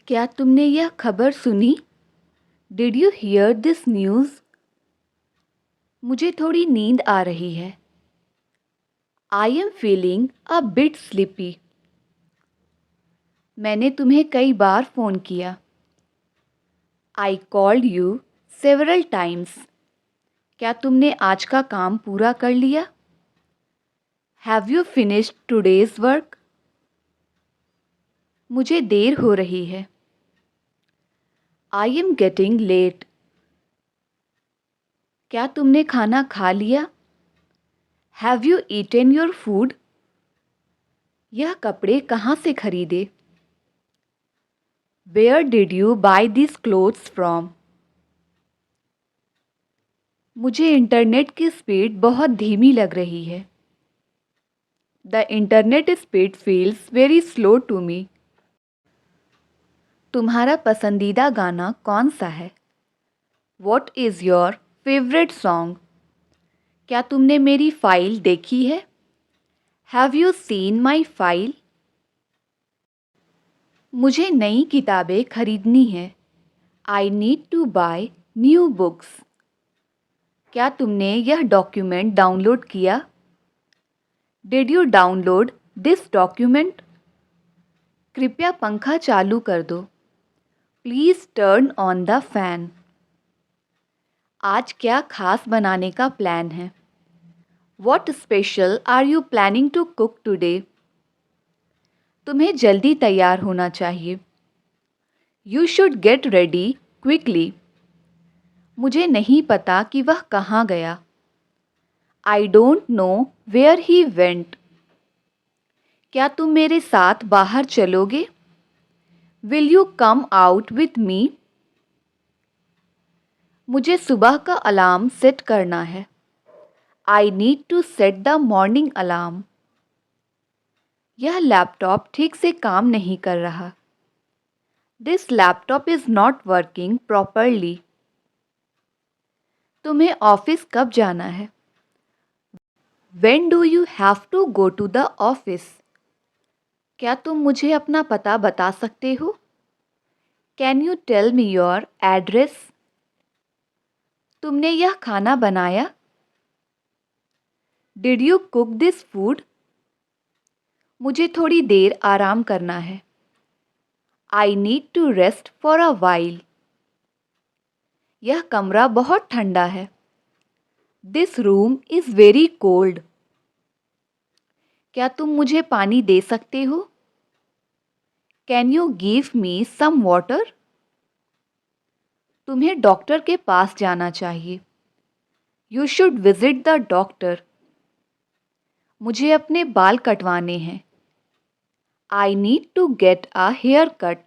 क्या तुमने यह खबर सुनी? Did you hear this news? मुझे थोड़ी नींद आ रही है। I am feeling a bit sleepy. मैंने तुम्हें कई बार फ़ोन किया। I called you several times. क्या तुमने आज का काम पूरा कर लिया? Have you finished today's work? मुझे देर हो रही है। I am getting late. क्या तुमने खाना खा लिया? Have you eaten your food? यह कपड़े कहाँ से खरीदे? Where did you buy this clothes from? मुझे इंटरनेट की स्पीड बहुत धीमी लग रही है। The internet speed feels very slow to me. तुम्हारा पसंदीदा गाना कौन सा है? What is your favourite song? क्या तुमने मेरी फ़ाइल देखी है? Have you seen my file? मुझे नई किताबें खरीदनी है। I need to buy new books. क्या तुमने यह डॉक्यूमेंट डाउनलोड किया? Did you download this document? कृपया पंखा चालू कर दो। Please turn on the fan. आज क्या खास बनाने का प्लान है? What special are you planning to cook today? तुम्हें जल्दी तैयार होना चाहिए। You should get ready quickly. मुझे नहीं पता कि वह कहाँ गया। I don't know where he went. क्या तुम मेरे साथ बाहर चलोगे? Will you come out with me? मुझे सुबह का अलार्म सेट करना है। I need to set the morning alarm. यह लैपटॉप ठीक से काम नहीं कर रहा। This laptop is not working properly. तुम्हें ऑफिस कब जाना है? When do you have to go to the office? क्या तुम मुझे अपना पता बता सकते हो? Can you tell me your address? तुमने यह खाना बनाया? Did you cook this food? मुझे थोड़ी देर आराम करना है। I need to rest for a while. यह कमरा बहुत ठंडा है। This room is very cold. क्या तुम मुझे पानी दे सकते हो? Can you give me some water? तुम्हें डॉक्टर के पास जाना चाहिए। You should visit the doctor. मुझे अपने बाल कटवाने हैं। I need to get a haircut.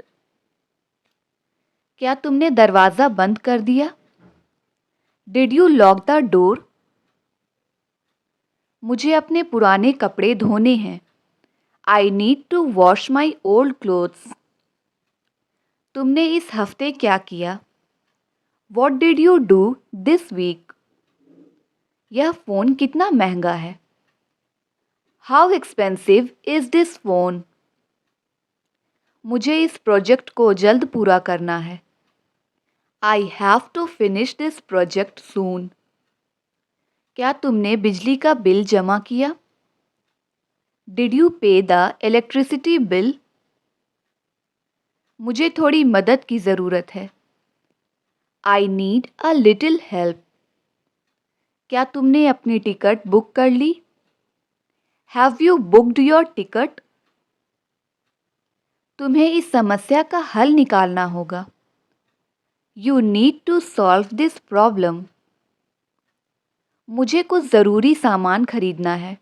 क्या तुमने दरवाज़ा बंद कर दिया? Did you lock the door? मुझे अपने पुराने कपड़े धोने हैं। I need to wash my old clothes. तुमने इस हफ्ते क्या किया? What did you do this week? यह फ़ोन कितना महंगा है? How expensive is this phone? मुझे इस प्रोजेक्ट को जल्द पूरा करना है। I have to finish this project soon. क्या तुमने बिजली का बिल जमा किया? Did you pay the electricity bill? मुझे थोड़ी मदद की ज़रूरत है। I need a little help. क्या तुमने अपनी टिकट बुक कर ली? Have you booked your ticket? तुम्हें इस समस्या का हल निकालना होगा। You need to solve this problem. मुझे कुछ ज़रूरी सामान खरीदना है।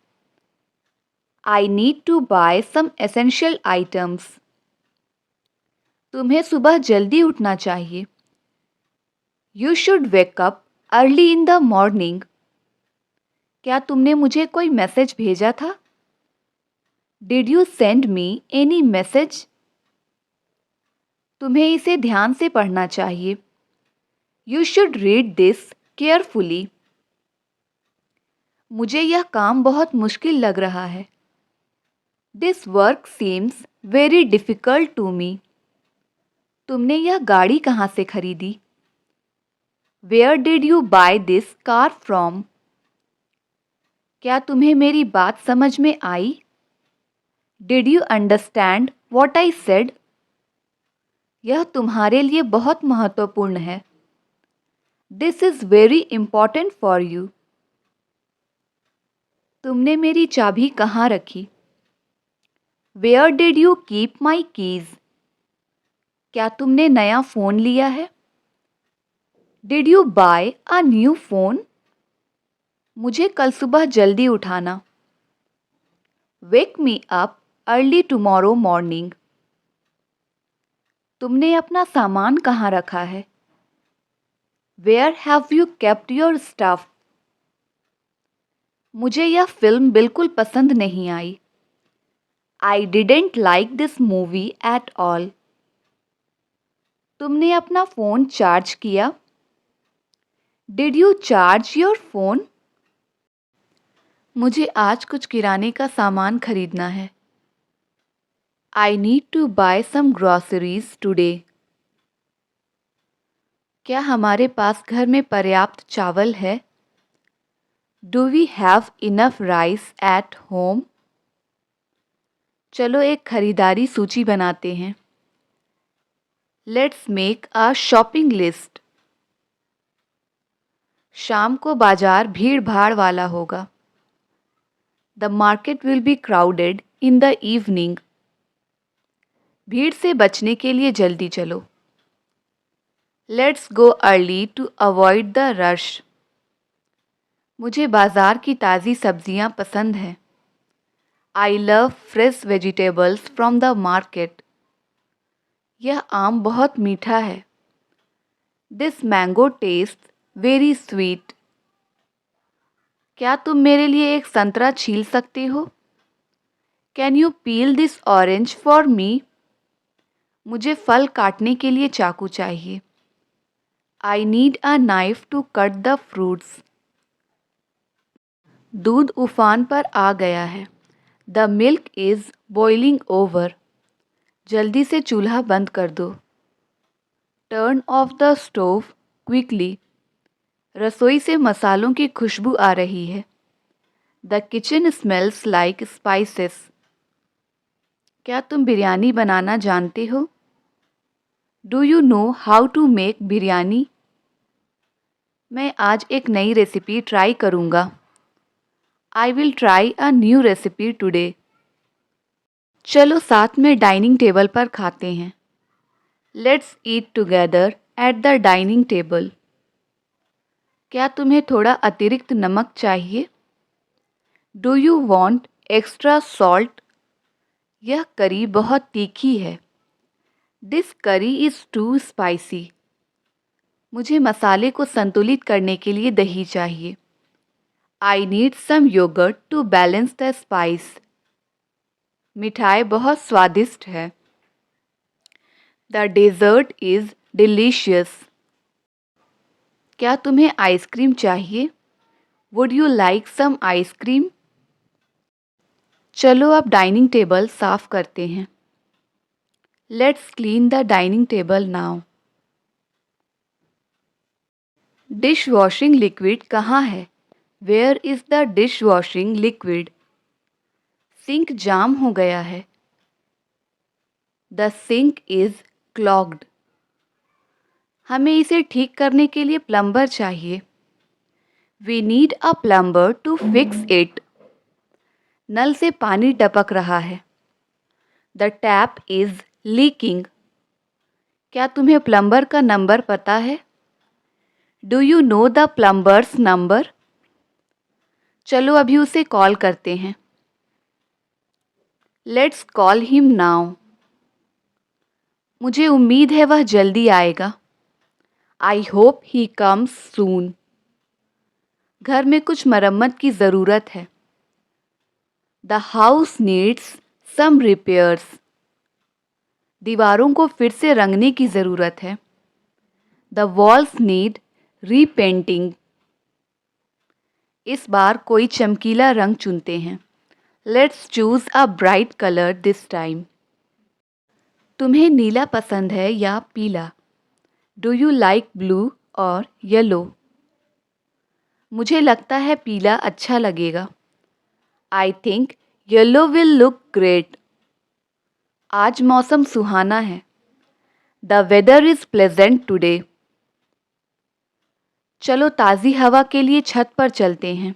I need to buy some essential items. तुम्हें सुबह जल्दी उठना चाहिए। You should wake up early in the morning. क्या तुमने मुझे कोई मैसेज भेजा था? Did you send me any message? तुम्हें इसे ध्यान से पढ़ना चाहिए। You should read this carefully. मुझे यह काम बहुत मुश्किल लग रहा है। This work seems very difficult to me. तुमने यह गाड़ी कहाँ से खरीदी? Where did you buy this car from? क्या तुम्हें मेरी बात समझ में आई? Did you understand what I said? यह तुम्हारे लिए बहुत महत्वपूर्ण है. This is very important for you. तुमने मेरी चाबी कहाँ रखी? Where did you keep my keys? क्या तुमने नया फ़ोन लिया है? Did you buy a new phone? मुझे कल सुबह जल्दी उठाना. Wake me up early tomorrow morning. तुमने अपना सामान कहाँ रखा है? Where have you kept your stuff? मुझे यह फिल्म बिल्कुल पसंद नहीं आई. I didn't like this movie at all. तुमने अपना फ़ोन चार्ज किया? Did you charge your phone? मुझे आज कुछ किराने का सामान खरीदना है. I need to buy some groceries today. क्या हमारे पास घर में पर्याप्त चावल है? Do we have enough rice at home? चलो एक खरीदारी सूची बनाते हैं. Let's make a shopping list. शाम को बाजार भीड़-भाड़ वाला होगा. The market will be crowded in the evening. भीड़ से बचने के लिए जल्दी चलो. Let's go early to avoid the rush. मुझे बाजार की ताज़ी सब्जियां पसंद हैं. I love fresh vegetables from the market. यह आम बहुत मीठा है. This mango tastes very sweet. क्या तुम मेरे लिए एक संतरा छील सकते हो? Can you peel this orange for me? मुझे फल काटने के लिए चाकू चाहिए. I need a knife to cut the fruits. दूध उफान पर आ गया है. The milk is boiling over. जल्दी से चूल्हा बंद कर दो. Turn off the stove quickly. रसोई से मसालों की खुशबू आ रही है. The kitchen smells like spices. क्या तुम बिरयानी बनाना जानते हो? Do you know how to make biryani? मैं आज एक नई रेसिपी ट्राई करूँगा. I will try a new recipe today. चलो साथ में डाइनिंग टेबल पर खाते हैं. Let's eat together at the dining table. क्या तुम्हें थोड़ा अतिरिक्त नमक चाहिए? Do you want extra salt? यह करी बहुत तीखी है. This curry is too spicy. मुझे मसाले को संतुलित करने के लिए दही चाहिए. I need some yogurt to balance the spice. मिठाई बहुत स्वादिष्ट है. The dessert is delicious. क्या तुम्हें आइसक्रीम चाहिए? Would you like some ice cream? चलो अब डाइनिंग टेबल साफ करते हैं. Let's clean the dining table now. Dishwashing liquid कहाँ है? Where is the dishwashing liquid? Sink jam हो गया है. The sink is clogged. हमें इसे ठीक करने के लिए प्लम्बर चाहिए. We need a plumber to fix it. नल से पानी टपक रहा है. The tap is leaking. क्या तुम्हें प्लम्बर का नंबर पता है? Do you know the plumber's number? चलो अभी उसे कॉल करते हैं. Let's call him now. मुझे उम्मीद है वह जल्दी आएगा. I hope he comes soon. घर में कुछ मरम्मत की ज़रूरत है. The house needs some repairs. दीवारों को फिर से रंगने की ज़रूरत है. The walls need repainting. इस बार कोई चमकीला रंग चुनते हैं. Let's choose a bright color this time. तुम्हें नीला पसंद है या पीला? डू यू लाइक ब्लू और येलो? मुझे लगता है पीला अच्छा लगेगा। I think yellow will look great. आज मौसम सुहाना है। The weather is pleasant today. चलो ताज़ी हवा के लिए छत पर चलते हैं।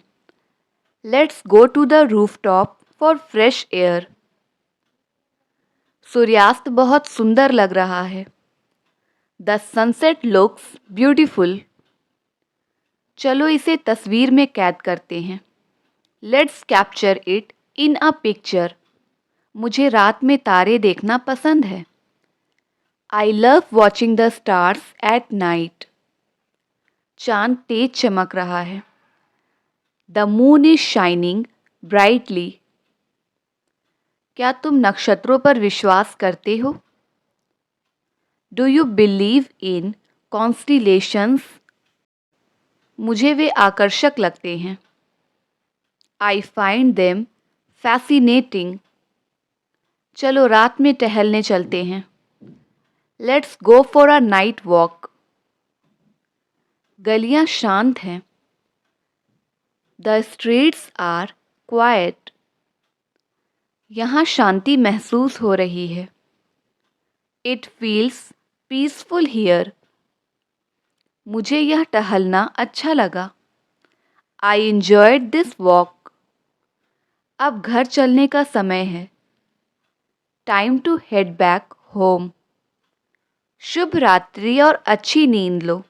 Let's go to the rooftop for fresh air. सूर्यास्त बहुत सुंदर लग रहा है। The sunset looks beautiful. चलो इसे तस्वीर में कैद करते हैं। Let's capture it in a picture. मुझे रात में तारे देखना पसंद है। I love watching the stars at night. चांद तेज चमक रहा है। The moon is shining brightly. क्या तुम नक्षत्रों पर विश्वास करते हो? Do you believe in constellations? मुझे वे आकर्षक लगते हैं। I find them fascinating. चलो रात में टहलने चलते हैं। Let's go for a night walk. गलियां शांत हैं। The streets are quiet. यहाँ शांति महसूस हो रही है। It feels peaceful here. मुझे यह टहलना अच्छा लगा। I enjoyed this walk. अब घर चलने का समय है। Time to head back home. शुभ रात्रि और अच्छी नींद लो।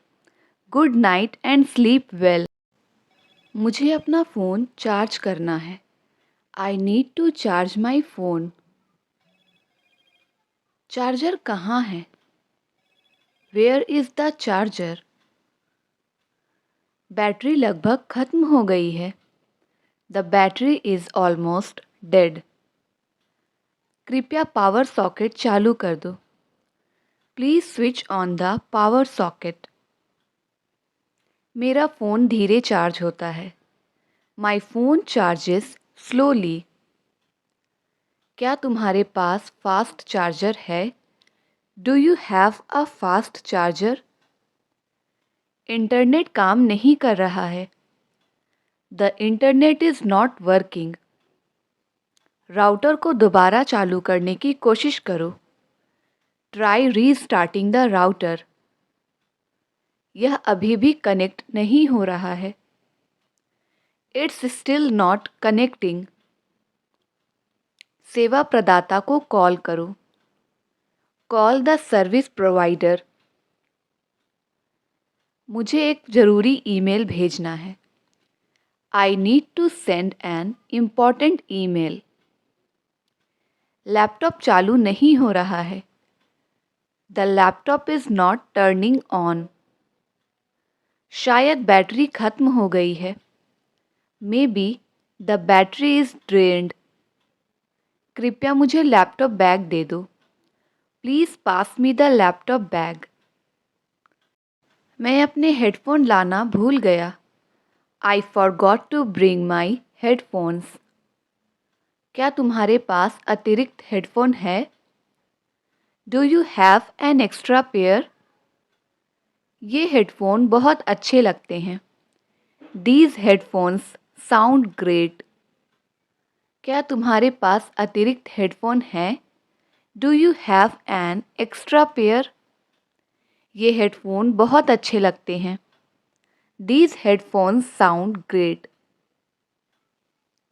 Good night and sleep well. मुझे अपना फ़ोन चार्ज करना है। I need to charge my phone. Charger कहाँ है? Where is the charger? Battery लगभग खत्म हो गई है। The battery is almost dead. कृपया पावर सॉकेट चालू कर दो। Please switch on the power socket. मेरा फ़ोन धीरे चार्ज होता है। My phone charges slowly. क्या तुम्हारे पास फास्ट चार्जर है? Do you have a fast charger? Internet काम नहीं कर रहा है। The internet is not working. Router को दोबारा चालू करने की कोशिश करो। Try restarting the router. यह अभी भी कनेक्ट नहीं हो रहा है। It's still not connecting. सेवा प्रदाता को कॉल करो। Call the service provider. मुझे एक ज़रूरी ईमेल भेजना है। I need to send an important email. Laptop चालू नहीं हो रहा है। The laptop is not turning on. शायद बैटरी खत्म हो गई है। Maybe the battery is drained. कृपया मुझे लैपटॉप बैग दे दो। Please pass me the laptop bag. मैं अपने हेडफोन लाना भूल गया। I forgot to bring my headphones. क्या तुम्हारे पास अतिरिक्त हेडफोन है? Do you have an extra pair? ये हेडफोन बहुत अच्छे लगते हैं। These headphones sound great. क्या तुम्हारे पास अतिरिक्त हेडफोन हैं? Do you have an extra pair? ये हेडफोन बहुत अच्छे लगते हैं। These headphones sound great.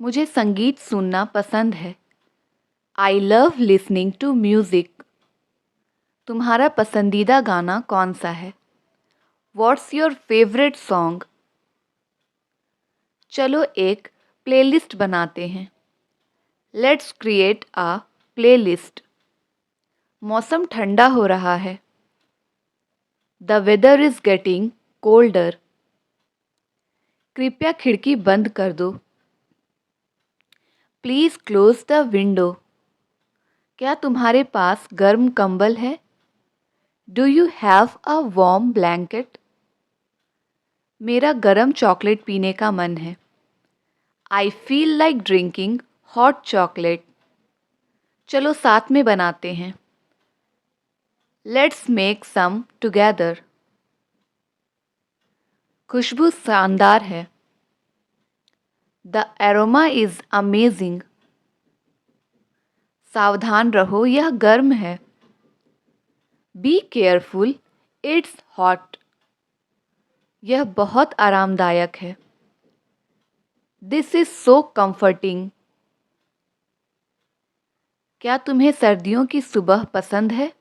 मुझे संगीत सुनना पसंद है। I love listening to music. तुम्हारा पसंदीदा गाना कौन सा है? What's your favourite song? चलो एक प्लेलिस्ट बनाते हैं। Let's create a playlist. मौसम ठंडा हो रहा है। The weather is getting colder. कृपया खिड़की बंद कर दो। Please close the window. क्या तुम्हारे पास गर्म कंबल है? Do you have a warm blanket? मेरा गर्म चॉकलेट पीने का मन है। I feel like drinking hot chocolate. चलो साथ में बनाते हैं। Let's make some together. खुशबू शानदार है। The aroma is amazing. सावधान रहो, यह गर्म है। Be careful, it's hot. यह बहुत आरामदायक है। This is so comforting. क्या तुम्हें सर्दियों की सुबह पसंद है?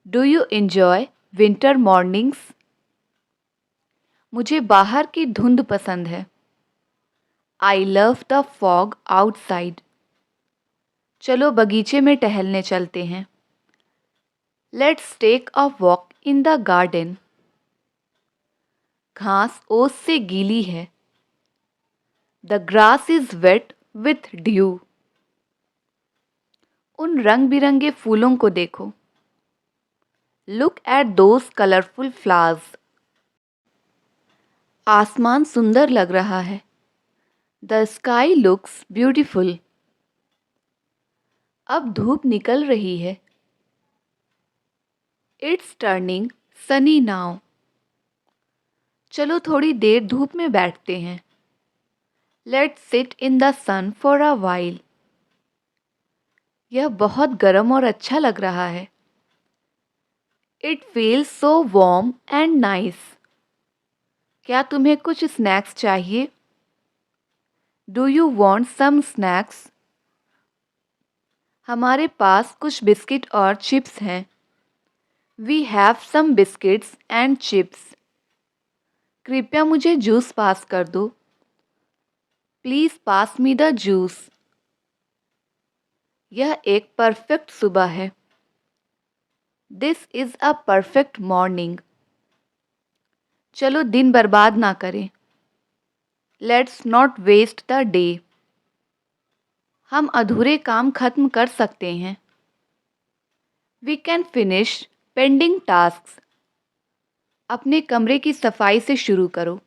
Do you enjoy winter mornings? मुझे बाहर की धुंध पसंद है। I love the fog outside. चलो बगीचे में टहलने चलते हैं। Let's take a walk in the garden. घास ओस से गीली है। The grass is wet with dew. उन रंग बिरंगे फूलों को देखो। Look at those colourful flowers. आसमान सुंदर लग रहा है। The sky looks beautiful. अब धूप निकल रही है। It's turning sunny now. चलो थोड़ी देर धूप में बैठते हैं। Let's sit in the sun for a while. यह बहुत गर्म और अच्छा लग रहा है। It feels so warm and nice. क्या तुम्हें कुछ स्नैक्स चाहिए? Do you want some snacks? हमारे पास कुछ बिस्किट और चिप्स हैं। We have some biscuits and chips. कृपया मुझे जूस पास कर दो। Please pass me the juice. यह एक परफेक्ट सुबह है। This is a perfect morning. चलो दिन बर्बाद ना करें। Let's not waste the day. हम अधूरे काम खत्म कर सकते हैं। We can finish pending tasks. अपने कमरे की सफाई से शुरू करो।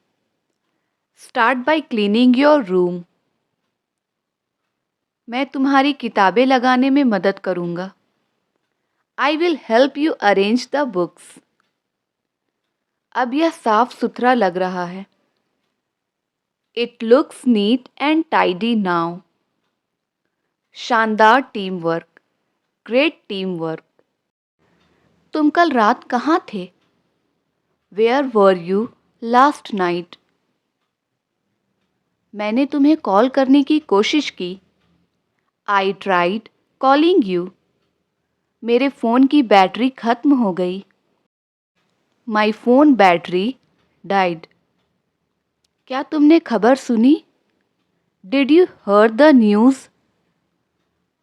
Start by cleaning your room. मैं तुम्हारी किताबें लगाने में मदद करूँगा। I will help you arrange the books. अब यह साफ सुथरा लग रहा है। It looks neat and tidy now. शानदार team work. Great team work. तुम कल रात कहाँ थे? Where were you last night? मैंने तुम्हें कॉल करने की कोशिश की। I tried calling you. मेरे फ़ोन की बैटरी खत्म हो गई। My phone battery died. क्या तुमने खबर सुनी? Did you heard the news?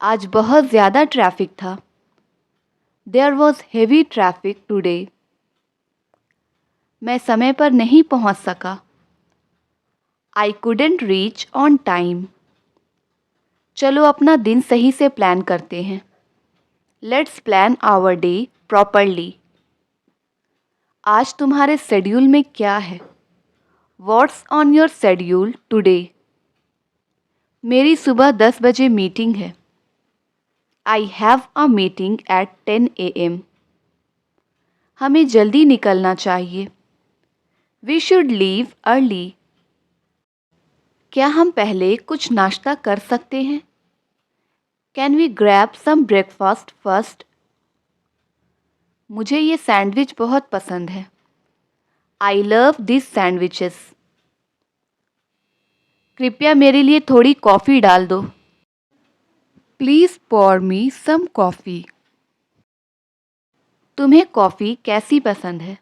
आज बहुत ज़्यादा ट्रैफिक था। There was heavy traffic today. मैं समय पर नहीं पहुंच सका। I couldn't reach on time. चलो अपना दिन सही से प्लान करते हैं। Let's plan our day properly. आज तुम्हारे शेड्यूल में क्या है? What's on your schedule today? मेरी सुबह 10 बजे मीटिंग है। I have a meeting at 10 AM। हमें जल्दी निकलना चाहिए। We should leave early. क्या हम पहले कुछ नाश्ता कर सकते हैं? Can we grab some breakfast first? मुझे ये सैंडविच बहुत पसंद है। I love this sandwiches. कृपया मेरे लिए थोड़ी कॉफ़ी डाल दो। Please pour me some coffee. तुम्हें कॉफ़ी कैसी पसंद है?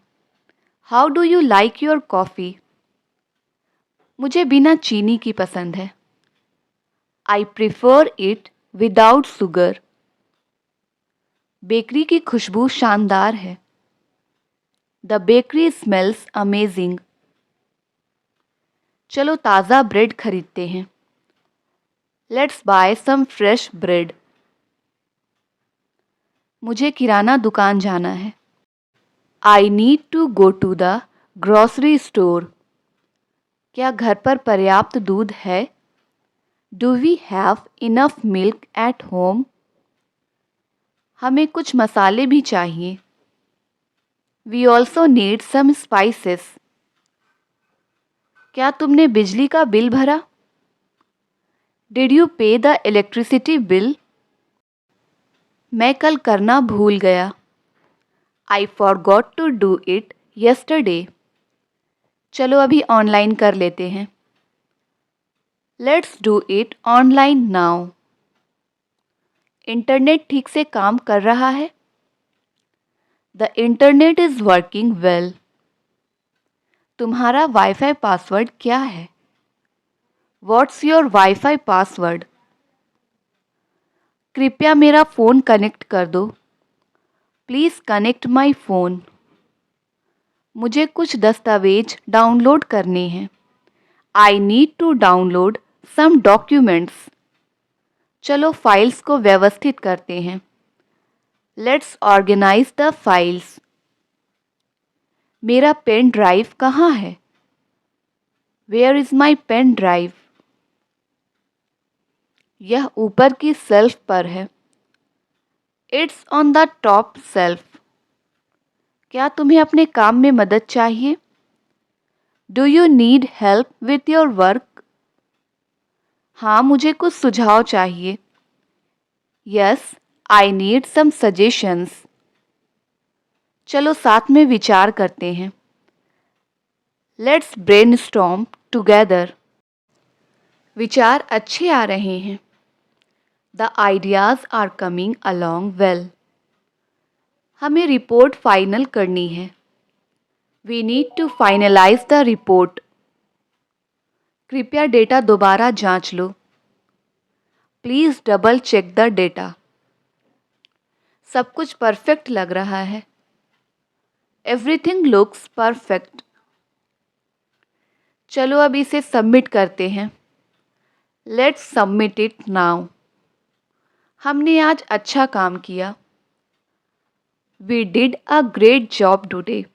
How do you like your coffee? मुझे बिना चीनी की पसंद है। I prefer it without sugar. Bakery की खुशबू शानदार है। The bakery smells amazing. चलो ताज़ा ब्रेड खरीदते हैं। Let's buy some fresh bread. मुझे किराना दुकान जाना है। I need to go to the grocery store. क्या घर पर पर्याप्त दूध है? Do we have enough milk at home? हमें कुछ मसाले भी चाहिए। We also need some spices. क्या तुमने बिजली का बिल भरा? Did you pay the electricity bill? मैं कल करना भूल गया। I forgot to do it yesterday. चलो अभी ऑनलाइन कर लेते हैं। Let's do it online now. Internet ठीक से काम कर रहा है? The internet is working well. तुम्हारा वाईफाई पासवर्ड क्या है? What's your wifi password? कृपया मेरा फ़ोन कनेक्ट कर दो। Please connect my phone. मुझे कुछ दस्तावेज डाउनलोड करने हैं। I need to download some documents. चलो फाइल्स को व्यवस्थित करते हैं। Let's organise the files. मेरा पेन ड्राइव कहाँ है? Where is my pen drive? यह ऊपर की शेल्फ पर है। It's on the top shelf. क्या तुम्हें अपने काम में मदद चाहिए? Do you need help with your work? हाँ, मुझे कुछ सुझाव चाहिए। Yes, I need some suggestions. चलो साथ में विचार करते हैं। Let's brainstorm together. विचार अच्छे आ रहे हैं। The ideas are coming along well. हमें रिपोर्ट फाइनल करनी है। We need to finalize the report. कृपया डेटा दोबारा जांच लो। Please double check the data. सब कुछ परफेक्ट लग रहा है। Everything looks perfect. चलो अब इसे सबमिट करते हैं। Let's submit it now. हमने आज अच्छा काम किया। We did a great job today.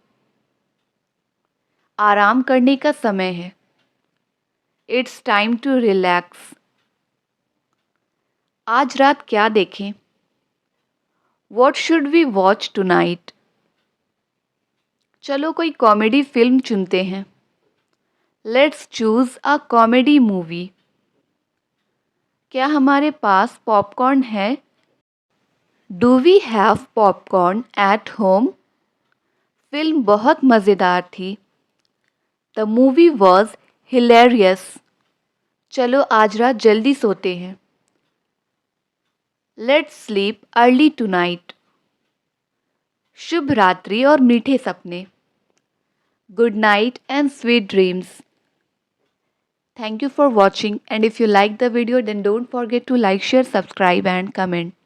आराम करने का समय है। It's time to relax. आज रात क्या देखें? What should we watch tonight? चलो कोई कॉमेडी फिल्म चुनते हैं। Let's choose a comedy movie. क्या हमारे पास पॉपकॉर्न है? Do we have popcorn at home? Film बहुत मज़ेदार थी। The movie was hilarious. चलो आज रात जल्दी सोते हैं। Let's sleep early tonight. शुभ रात्रि और मीठे सपने। Good night and sweet dreams. Thank you for watching, and if you like the video then don't forget to like, share, subscribe and comment.